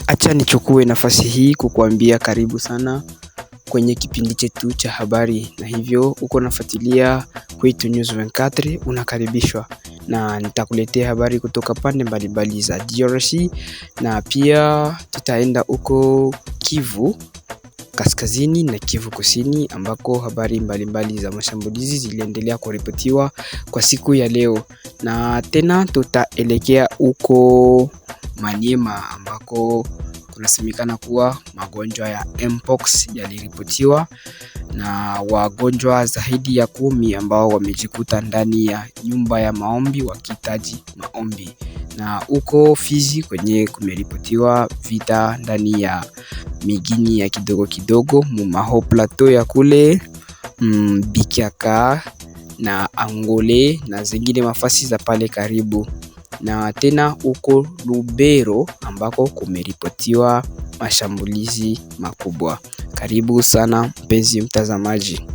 Acha nichukue nafasi hii kukuambia karibu sana kwenye kipindi chetu cha habari, na hivyo uko nafuatilia Kwetu News 24 unakaribishwa, na nitakuletea habari kutoka pande mbalimbali za DRC, na pia tutaenda uko Kivu Kaskazini na Kivu Kusini ambako habari mbalimbali za mashambulizi ziliendelea kuripotiwa kwa siku ya leo, na tena tutaelekea uko Maniema ambako kunasemekana kuwa magonjwa ya Mpox yaliripotiwa na wagonjwa zaidi ya 10 ambao wamejikuta ndani ya nyumba ya maombi wakihitaji maombi, na uko Fizi kwenye kumeripotiwa vita ndani ya migini ya kidogo kidogo Mumaho Plateau ya kule Bikiaka na Angole na zingine mafasi za pale karibu, na tena uko Lubero ambako kumeripotiwa mashambulizi makubwa. Karibu sana mpenzi mtazamaji.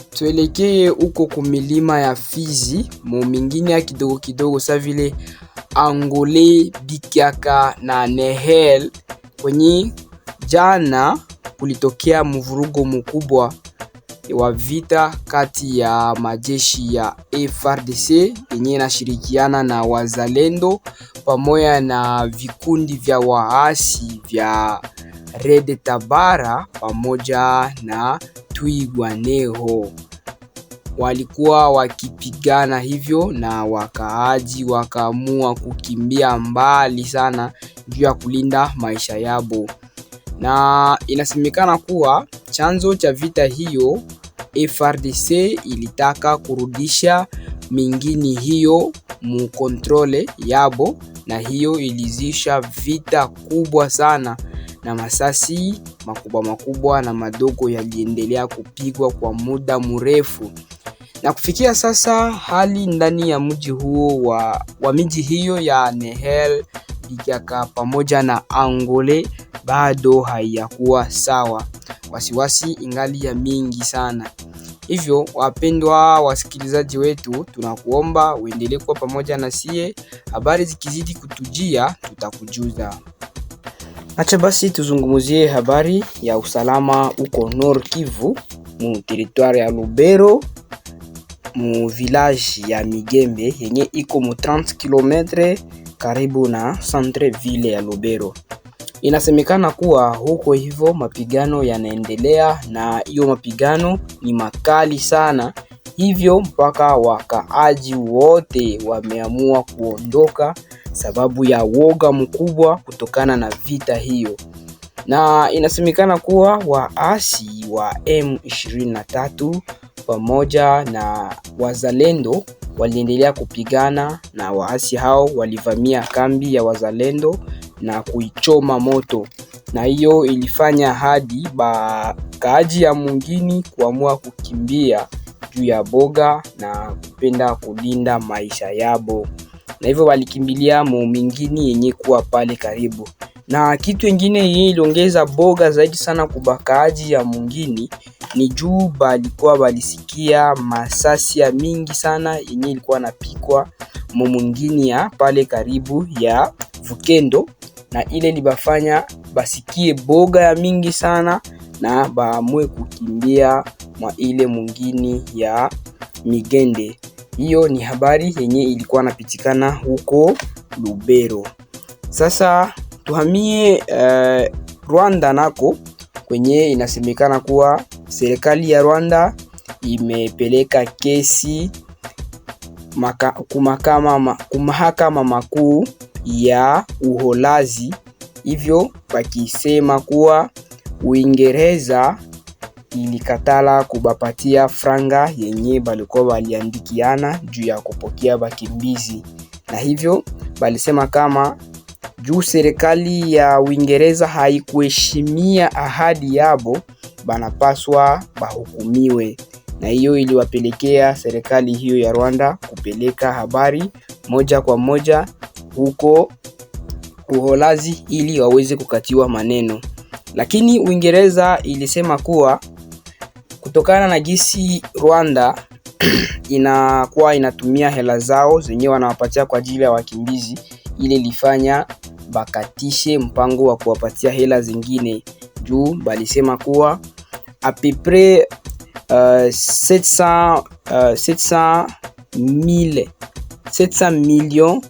Tuelekee uko kumilima ya Fizi, mingine ya kidogo kidogo sa vile Angole, Bikiaka na Nehel. Kwenye jana kulitokea mvurugo mkubwa wa vita kati ya majeshi ya FARDC yenye inashirikiana na wazalendo pamoja na vikundi vya waasi vya Red Tabara pamoja na Twirwaneho. Walikuwa wakipigana hivyo na wakaaji wakaamua kukimbia mbali sana juu ya kulinda maisha yao, na inasemekana kuwa chanzo cha vita hiyo FARDC ilitaka kurudisha mingini hiyo mukontrole yabo, na hiyo ilizisha vita kubwa sana na masasi makubwa na madogo yaliendelea kupigwa kwa muda mrefu. Na kufikia sasa hali ndani ya mji huo wa miji hiyo ya Nehel, Bikiaka pamoja na Angole bado haiyakuwa sawa. Wasiwasi ingali ya mingi sana. Hivyo wapendwa wasikilizaji wetu, tunakuomba uendelee kuwa pamoja na sie. Habari zikizidi kutujia tutakujuza. Acha basi tuzungumuzie habari ya usalama uko Nord Kivu, mu territoire ya Lubero, mu village ya Migembe yenye iko mu 30 km karibu na centre ville ya Lubero. Inasemekana kuwa huko hivyo mapigano yanaendelea, na hiyo mapigano ni makali sana, hivyo mpaka wakaaji wote wameamua kuondoka sababu ya woga mkubwa kutokana na vita hiyo. Na inasemekana kuwa waasi wa M23 pamoja na wazalendo waliendelea kupigana, na waasi hao walivamia kambi ya wazalendo na kuichoma moto, na hiyo ilifanya hadi bakaaji ya mwingine kuamua kukimbia juu ya boga na kupenda kulinda maisha yabo, na hivyo walikimbilia mingine yenye kuwa pale karibu. Na kitu kingine yenye iliongeza boga zaidi sana kubakaaji ya mwingine ni juu balikuwa balisikia masasi ya mingi sana yenye ilikuwa napikwa mwingine ya pale karibu ya Vukendo, na ile libafanya basikie boga ya mingi sana na baamue kukimbia mwa ile mwingine ya Migende. Hiyo ni habari yenye ilikuwa napitikana huko Lubero. Sasa tuhamie Rwanda nako kwenye inasemekana kuwa serikali ya Rwanda imepeleka kesi kumahakama makuu ya Uholanzi, hivyo wakisema kuwa Uingereza ilikatala kubapatia franga yenye balikuwa waliandikiana juu ya kupokea wakimbizi, na hivyo balisema kama juu serikali ya Uingereza haikuheshimia ahadi yabo banapaswa bahukumiwe, na hiyo iliwapelekea serikali hiyo ya Rwanda kupeleka habari moja kwa moja huko Uholanzi ili waweze kukatiwa maneno. Lakini Uingereza ilisema kuwa kutokana na jinsi Rwanda inakuwa inatumia hela zao zenyewe wanawapatia kwa ajili ya wakimbizi, ile ilifanya bakatishe mpango wa kuwapatia hela zingine juu balisema kuwa a peu près 700 million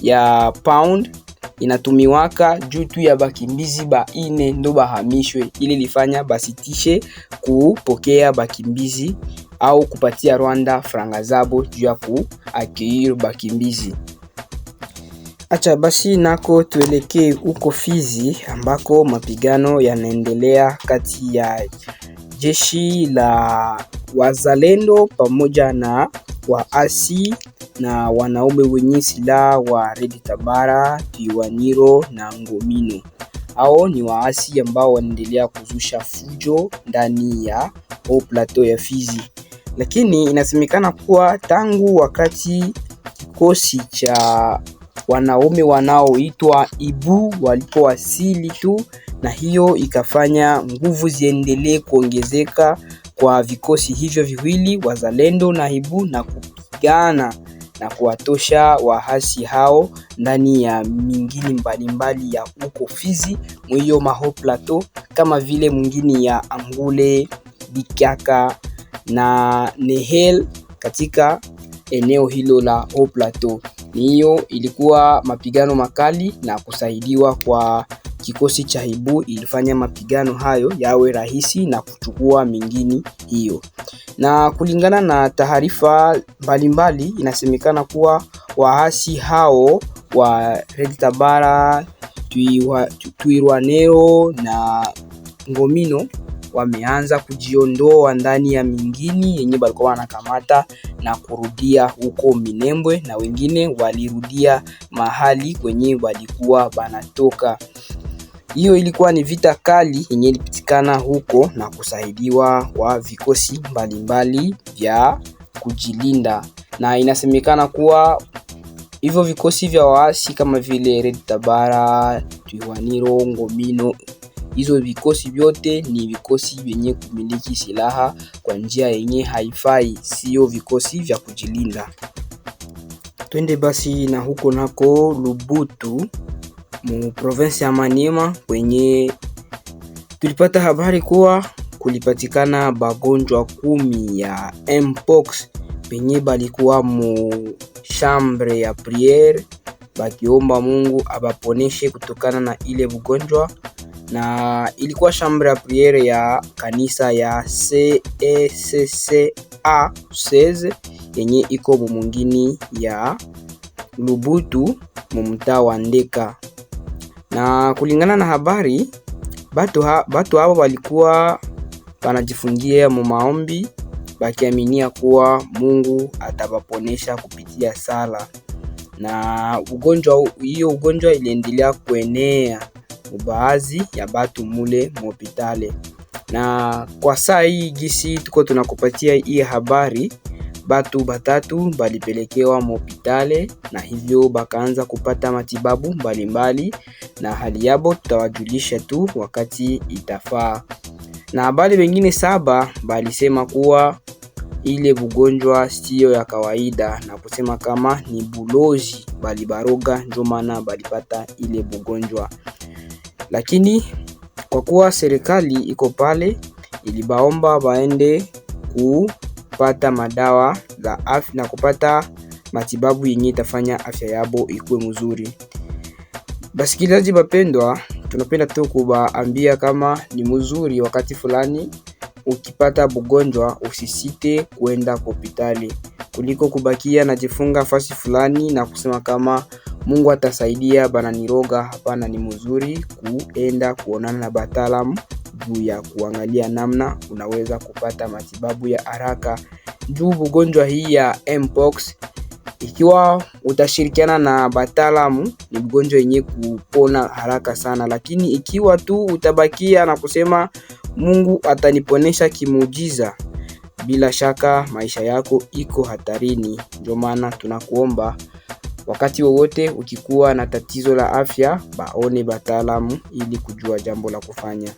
ya pound inatumiwaka juu tu ya bakimbizi ba ine ndo bahamishwe, ili lifanya basitishe kupokea bakimbizi au kupatia Rwanda franga zabo juu ya kuaccueillir bakimbizi. Acha basi nako tuelekee huko Fizi ambako mapigano yanaendelea kati ya jeshi la wazalendo pamoja na waasi na wanaume wenye silaha wa Red Tabara, Twirwaneho na Ngomino. Hao ni waasi ambao wanaendelea kuzusha fujo ndani ya plateau ya Fizi. Lakini inasemekana kuwa tangu wakati kikosi cha wanaume wanaoitwa Ibu walipowasili tu, na hiyo ikafanya nguvu ziendelee kuongezeka kwa vikosi hivyo viwili, wazalendo na Ibu, na kupigana na kuwatosha wahasi hao ndani ya mingini mbalimbali ya huko Fizi mwiyo maho plateau, kama vile mwingine ya Angule, Bikiaka na Nehel katika eneo hilo la Haut Plateau. Hiyo ilikuwa mapigano makali, na kusaidiwa kwa kikosi cha Ibu ilifanya mapigano hayo yawe rahisi na kuchukua mingini hiyo. Na kulingana na taarifa mbalimbali, inasemekana kuwa waasi hao wa Red Tabara, Twirwaneho na Ngomino wameanza kujiondoa ndani ya mingini yenye balikuwa wanakamata na kurudia huko Minembwe, na wengine walirudia mahali kwenye walikuwa banatoka. Hiyo ilikuwa ni vita kali yenye ilipitikana huko na kusaidiwa kwa vikosi mbalimbali vya kujilinda, na inasemekana kuwa hivyo vikosi vya waasi kama vile Red Tabara, Twirwaneho, Ngomino, hizo vikosi vyote ni vikosi vyenye kumiliki silaha kwa njia yenye haifai, sio vikosi vya kujilinda. Twende basi na huko nako Lubutu mu province ya Maniema, kwenye tulipata habari kuwa kulipatikana bagonjwa 10 ya Mpox penye balikuwa mu chambre ya priere bakiomba Mungu abaponeshe kutokana na ile bugonjwa, na ilikuwa chambre ya priere ya kanisa ya CECCA 16 yenye iko mwingine ya Lubutu mumtaa wa Ndeka. Na kulingana na habari, batu hao walikuwa wanajifungia mu maombi bakiaminia kuwa Mungu atabaponesha kupitia sala, na ugonjwa iliendelea kuenea baadhi ya batu mule mhopitale. Na kwa saa hii gisi tuko tunakupatia hii habari, batu batatu balipelekewa mhopitale, na hivyo bakaanza kupata matibabu mbalimbali, na hali yabo tutawajulisha tu wakati itafaa. Na habari wengine 7 balisema kuwa ile bugonjwa sio ya kawaida, na kusema kama ni bulozi balibaroga ndio maana balipata ile bugonjwa. Lakini kwa kuwa serikali iko pale, ilibaomba baende kupata madawa za afya na kupata matibabu yenye itafanya afya yabo ikuwe mzuri. Basikilizaji bapendwa, tunapenda tu kubaambia kama ni mzuri wakati fulani ukipata bugonjwa usisite kuenda hospitali kuliko kubakia na jifunga fasi fulani na kusema kama Mungu atasaidia bana niroga. Hapana, ni mzuri kuenda kuonana na bataalamu juu ya kuangalia namna unaweza kupata matibabu ya haraka juu bugonjwa hii ya Mpox. Ikiwa utashirikiana na bataalamu ni bugonjwa yenye kupona haraka sana, lakini ikiwa tu utabakia na kusema Mungu ataniponesha kimuujiza, bila shaka maisha yako iko hatarini. Ndio maana tunakuomba wakati wowote ukikuwa na tatizo la afya, baone bataalamu ili kujua jambo la kufanya.